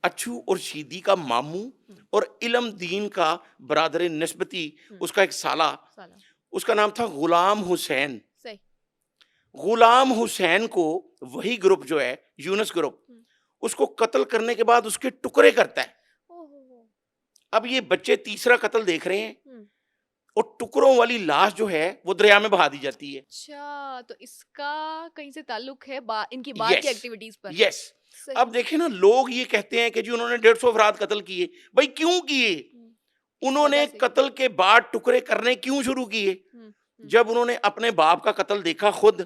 اچھو اور شیدی کا ماموں اور علم دین کا برادر نسبتی اس کا ایک سالہ، اس کا نام تھا غلام حسین. صحیح. غلام حسین کو وہی گروپ جو ہے یونس گروپ اس کو قتل کرنے کے بعد اس کے ٹکڑے کرتا ہے. اب یہ بچے تیسرا قتل دیکھ رہے ہیں اور ٹکڑوں والی لاش جو ہے وہ دریا میں بہا دی جاتی ہے. اچھا تو اس کا کہیں سے تعلق ہے ان کی بعد کی یس ایکٹیویٹیز پر. یس. اب دیکھیں نا، لوگ یہ کہتے ہیں کہ جی انہوں نے 150 افراد قتل کیے. بھائی کیوں کیے؟ انہوں نے قتل کے بعد ٹکڑے کرنے کیوں شروع کیے؟ جب انہوں نے اپنے باپ کا قتل دیکھا خود.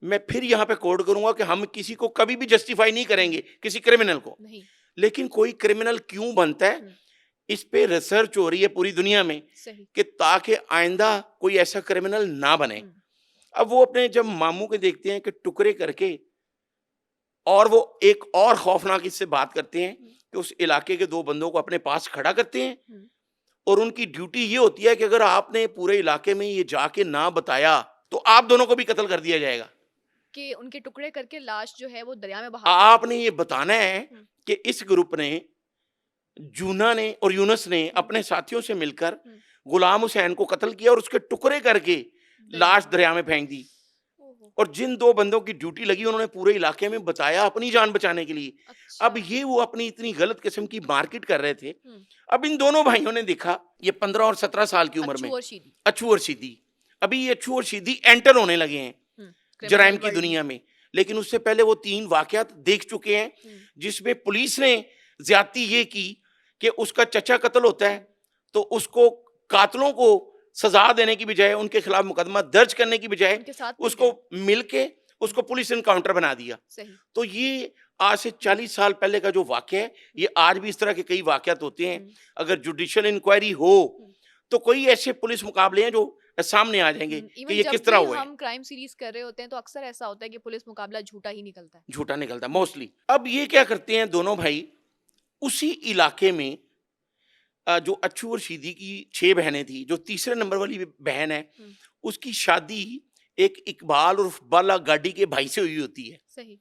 میں پھر یہاں پہ کوڈ کروں گا کہ ہم کسی کو کبھی بھی جسٹیفائی نہیں کریں گے، کسی کرمنل کو، لیکن کوئی کرمنل کیوں بنتا ہے اس پہ ریسرچ ہو رہی ہے پوری دنیا میں کہ تاکہ آئندہ کوئی ایسا کرمنل نہ بنے. اب وہ اپنے جب ماموں کے دیکھتے ہیں کہ ٹکڑے کر کے، اور وہ ایک اور خوفناک اس سے بات کرتے ہیں کہ اس علاقے کے 2 بندوں کو اپنے پاس کھڑا کرتے ہیں اور ان کی ڈیوٹی یہ ہوتی ہے کہ اگر آپ نے پورے علاقے میں یہ جا کے نہ بتایا تو آپ دونوں کو بھی قتل کر دیا جائے گا، کہ ان کے ٹکڑے کر کے لاش جو ہے وہ دریا میں بہا. آپ نے یہ بتانا ہے کہ اس گروپ نے، جونا نے اور یونس نے اپنے ساتھیوں سے مل کر غلام حسین کو قتل کیا اور اس کے ٹکڑے کر کے لاش دریا میں پھینک دی. اور جن 2 بندوں کی ڈیوٹی لگی انہوں نے پورے علاقے میں بتایا اپنی جان بچانے کے لیے. اب یہ وہ اپنی اتنی غلط قسم کی مارکیٹ کر رہے تھے. اب ان دونوں بھائیوں نے دیکھا، یہ 15 اور 17 سال کی عمر میں اچھو اور شیدی، ابھی یہ اچھو اور شیدی انٹر ہونے لگے ہیں جرائم کی دنیا میں. لیکن اس سے پہلے وہ 3 واقعات دیکھ چکے ہیں جس میں پولیس نے زیادتی یہ کی کہ اس کا چچا قتل ہوتا ہے تو اس کو قاتلوں کو سزا دینے کی بجائے، ان کے خلاف مقدمہ درج کرنے کی بجائے اس کو مل کے اس کو پولیس انکاؤنٹر بنا دیا. تو یہ آج سے 40 سال پہلے کا جو واقعہ ہے، یہ آج بھی اس طرح کے کئی واقعات ہوتے ہیں. اگر جوڈیشل انکوائری ہو تو کوئی ایسے پولیس مقابلے ہیں جو سامنے آ جائیں گے کہ یہ کس طرح ہوا ہے. ہم کرائم سیریز کر رہے ہوتے ہیں تو اکثر ایسا ہوتا ہے کہ پولیس مقابلہ جھوٹا ہی نکلتا ہے، جھوٹا نکلتا ہے موسٹلی. اب یہ کیا کرتے ہیں دونوں بھائی، اسی علاقے میں جو اچھو اور شیدی کی 6 بہنیں تھیں، جو تیسرے نمبر والی بہن ہے اس کی شادی ایک اقبال اور بالا گاڈی کے بھائی سے ہوئی ہوتی ہے. صحیح.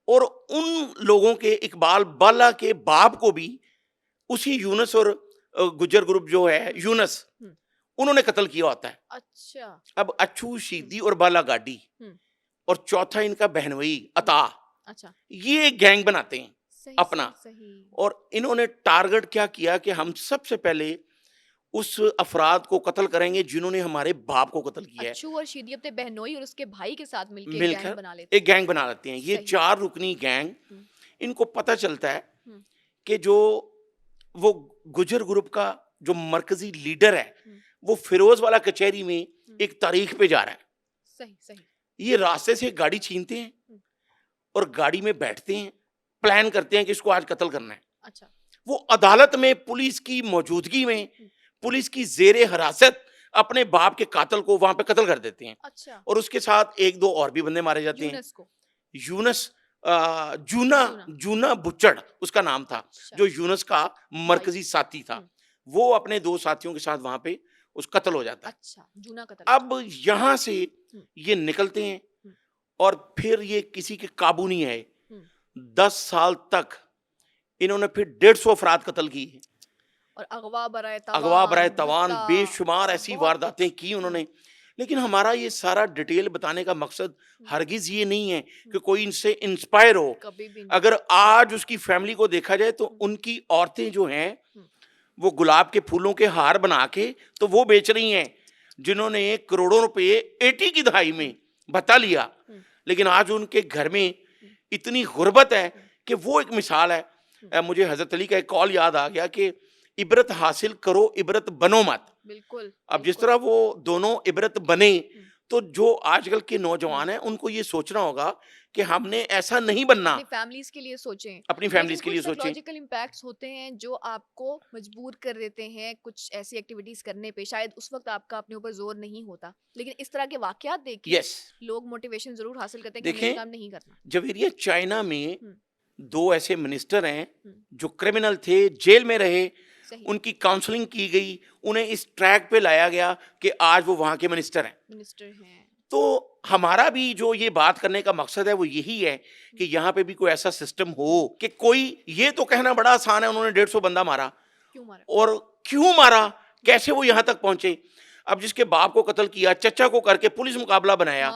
اور ان لوگوں کے اقبال بالا کے باپ کو بھی اسی یونس اور گجر گروپ جو ہے یونس، انہوں نے قتل کیا ہوتا ہے. اچھا. اب اچھو شیدی اور بالا گاڈی اور چوتھا ان کا بہنوئی عطا، یہ گینگ بناتے ہیں اپنا. اور انہوں نے ٹارگٹ کیا کیا کہ ہم سب سے پہلے اس افراد کو قتل کریں گے جنہوں نے ہمارے باپ کو قتل کیا ہے. اچھو اور شیدی اپنے بہنوئی اور اس کے بھائی کے ساتھ مل کر ایک گینگ بنا لیتے ہیں. یہ 4 رکنی گینگ، ان کو پتہ چلتا ہے کہ جو وہ گجر گروپ کا جو مرکزی لیڈر ہے وہ فیروز والا کچہری میں ایک تاریخ پہ جا رہا ہے. صحیح. یہ راستے سے گاڑی چھینتے ہیں اور گاڑی میں بیٹھتے ہیں، پلان کرتے ہیں کہ اس کو آج قتل کرنا ہے. اچھا. وہ عدالت میں پولیس کی موجودگی میں، پولیس کی زیر حراست اپنے باپ کے قاتل کو وہاں پہ قتل کر دیتے ہیں. اچھا. اور اس کے ساتھ 1-2 اور بھی بندے مارے جاتے ہیں. یونس جونا بچڑ اس کا نام تھا، جو یونس کا مرکزی ساتھی تھا، وہ اپنے 2 ساتھیوں کے ساتھ وہاں پہ اس قتل ہو جاتا ہے. اب یہاں سے یہ نکلتے ہیں اور پھر یہ کسی کے قابو نہیں ہے. 10 سال تک انہوں نے پھر 150 افراد قتل کی اور اغوا برائے توان بے شمار ایسی وارداتیں کی انہوں نے. لیکن ہمارا یہ سارا ڈیٹیل بتانے کا مقصد ہرگز یہ نہیں ہے کہ کوئی ان سے انسپائر ہو. اگر آج اس کی فیملی کو دیکھا جائے تو ان کی عورتیں جو ہیں وہ گلاب کے پھولوں کے ہار بنا کے تو وہ بیچ رہی ہیں جنہوں نے کروڑوں روپے 80 کی دہائی میں بتا لیا. لیکن آج ان کے گھر میں اتنی غربت ہے کہ وہ ایک مثال ہے. مجھے حضرت علی کا ایک قول یاد آ گیا کہ عبرت حاصل کرو عبرت بنو مت. بالکل. اب جس طرح وہ دونوں عبرت بنے تو جو آج کل کے نوجوان ہیں ان کو یہ سوچنا ہوگا کہ ہم نے ایسا نہیں بننا. اپنی فیملیز کے لیے سوچیں، اپنی فیملیز کے لیے سوچیں. سائیکولوجیکل امپیکٹس ہوتے ہیں جو آپ کو مجبور کر دیتے ہیں کچھ ایسی ایکٹیویٹیز کرنے پہ. شاید اس وقت آپ کا اپنے اوپر زور نہیں ہوتا، لیکن اس طرح کے واقعات دیکھ کے لوگ موٹیویشن ضرور حاصل کرتے ہیں کہ یہ کام نہیں کرنا. جویریہ چائنا میں 2 ایسے منسٹر ہیں جو کرمنل تھے، جیل میں رہے، ان کی کاؤنسلنگ کی گئی، انہیں اس ٹریک پہ لایا گیا کہ آج وہ وہاں کے منسٹر ہیں. تو ہمارا بھی جو یہ بات کرنے کا مقصد ہے وہ یہی ہے کہ یہاں پہ بھی کوئی ایسا سسٹم ہو کہ کوئی, یہ تو کہنا بڑا آسان ہے انہوں نے 150 بندہ مارا, کیوں مارا, اور کیوں مارا, کیسے وہ یہاں تک پہنچے. اب جس کے باپ کو قتل کیا, چچا کو کر کے پولیس مقابلہ بنایا,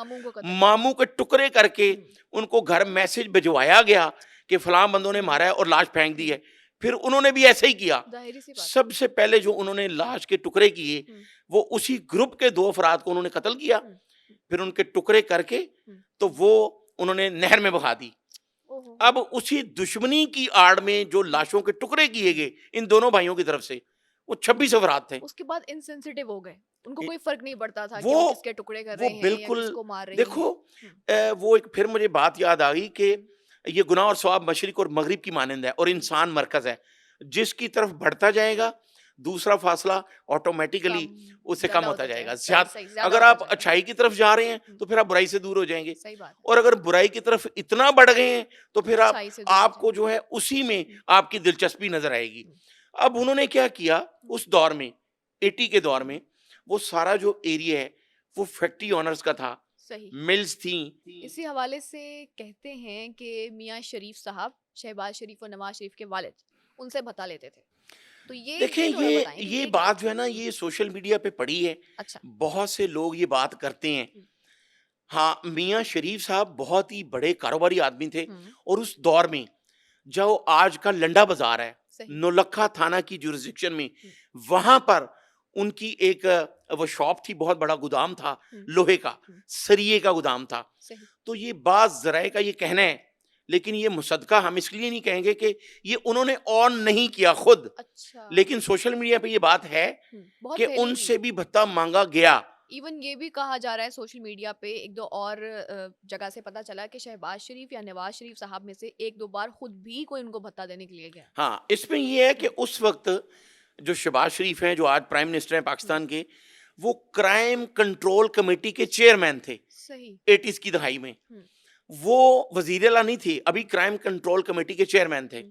ماموں کے ٹکڑے کر کے ان کو گھر میسج بھجوایا گیا کہ فلاں بندوں نے مارا ہے اور لاش پھینک دی ہے, پھر انہوں نے بھی ایسے ہی کیا. سب سے پہلے جو انہوں نے لاش کے ٹکڑے کیے وہ اسی گروپ کے 2 افراد کو انہوں نے قتل کیا, پھر ان کے ٹکڑے کر کے تو وہ انہوں نے نہر میں بہا دی. اب اسی دشمنی کی آڑ میں جو لاشوں کے ٹکڑے کیے گئے ان دونوں بھائیوں کی طرف سے, وہ 26 افراد تھے. اس کے بعد انسینسیٹیو ہو گئے, ان کو کوئی فرق نہیں پڑتا تھا کہ وہ وہ کس کے ٹکڑے کر رہے ہیں یا کس کو مار رہے ہیں. دیکھو وہ ایک پھر مجھے بات یاد آ گئی کہ یہ گناہ اور ثواب مشرق اور مغرب کی مانند ہے اور انسان مرکز ہے, جس کی طرف بڑھتا جائے گا دوسرا فاصلہ آٹومیٹکلی اس سے کم ہوتا جائے گا. اگر آپ اچھائی کی طرف جا رہے ہیں تو پھر آپ برائی سے دور ہو جائیں گے, اور اگر برائی کی طرف اتنا بڑھ گئے ہیں تو پھر آپ کو جو ہے اسی میں آپ کی دلچسپی نظر آئے گی. اب انہوں نے کیا کیا اس دور میں, 80 کے دور میں, وہ سارا جو ایریا ہے وہ فیکٹری آنرز کا تھا, ملز تھیں. اسی حوالے سے کہتے ہیں کہ میاں شریف صاحب شہباز شریف اور نواز شریف کے والد ان سے بھتا لیتے تھے. تو یہ دیکھیں یہ بات جو ہے نا یہ سوشل میڈیا پہ پڑی ہے, بہت سے لوگ یہ بات کرتے ہیں. ہاں, میاں شریف صاحب بہت ہی بڑے کاروباری آدمی تھے, اور اس دور میں جو آج کا لنڈا بازار ہے نولکھا تھانہ کی جورسڈکشن میں, وہاں پر ان کی ایک وہ شاپ تھی, بہت بڑا گودام تھا لوہے کا, سریے کا گودام تھا. تو یہ بعض ذرائع کا یہ کہنا ہے, لیکن یہ مصدقہ ہم اس لیے نہیں کہیں گے کہ یہ انہوں نے آن نہیں کیا خود, لیکن سوشل میڈیا پہ یہ بات ہے کہ ان سے بھی بھتہ مانگا گیا. ایون یہ بھی کہا جا رہا ہے سوشل میڈیا پہ, 1-2 اور جگہ سے پتا چلا کہ شہباز شریف یا نواز شریف صاحب میں سے 1-2 بار خود بھی کوئی ان کو بھتہ دینے کے لیے گیا. ہاں, اس میں یہ ہے کہ اس وقت جو شہباز شریف ہیں جو آج پرائم منسٹر ہیں پاکستان کے, وہ کرائم کنٹرول کمیٹی کے چیئرمین تھے 80s کی دہائی میں. وہ وزیر اعلیٰ نہیں تھے, ابھی کرائم کنٹرول کمیٹی کے چیئرمین تھے.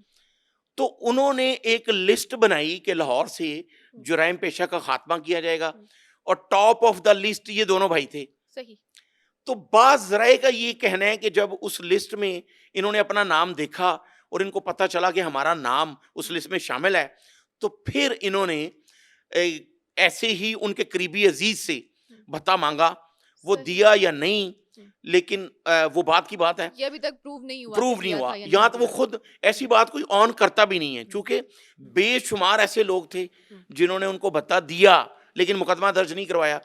تو انہوں نے ایک لسٹ بنائی کہ لاہور سے جرائم پیشہ کا خاتمہ کیا جائے گا, اور ٹاپ آف دا لسٹ یہ دونوں بھائی تھے. تو بعض ذرائع کا یہ کہنا ہے کہ جب اس لسٹ میں انہوں نے اپنا نام دیکھا اور ان کو پتا چلا کہ ہمارا نام اس لسٹ میں شامل ہے, تو پھر انہوں نے ایسے ہی ان کے قریبی عزیز سے بھتہ مانگا. وہ دیا یا نہیں, لیکن وہ بات کی بات ہے, یہ ابھی تک پروو نہیں ہوا. یہاں تو وہ خود ایسی بات کوئی آن کرتا بھی نہیں ہے, چونکہ بے شمار ایسے لوگ تھے جنہوں نے ان کو بھتہ دیا لیکن مقدمہ درج نہیں کروایا.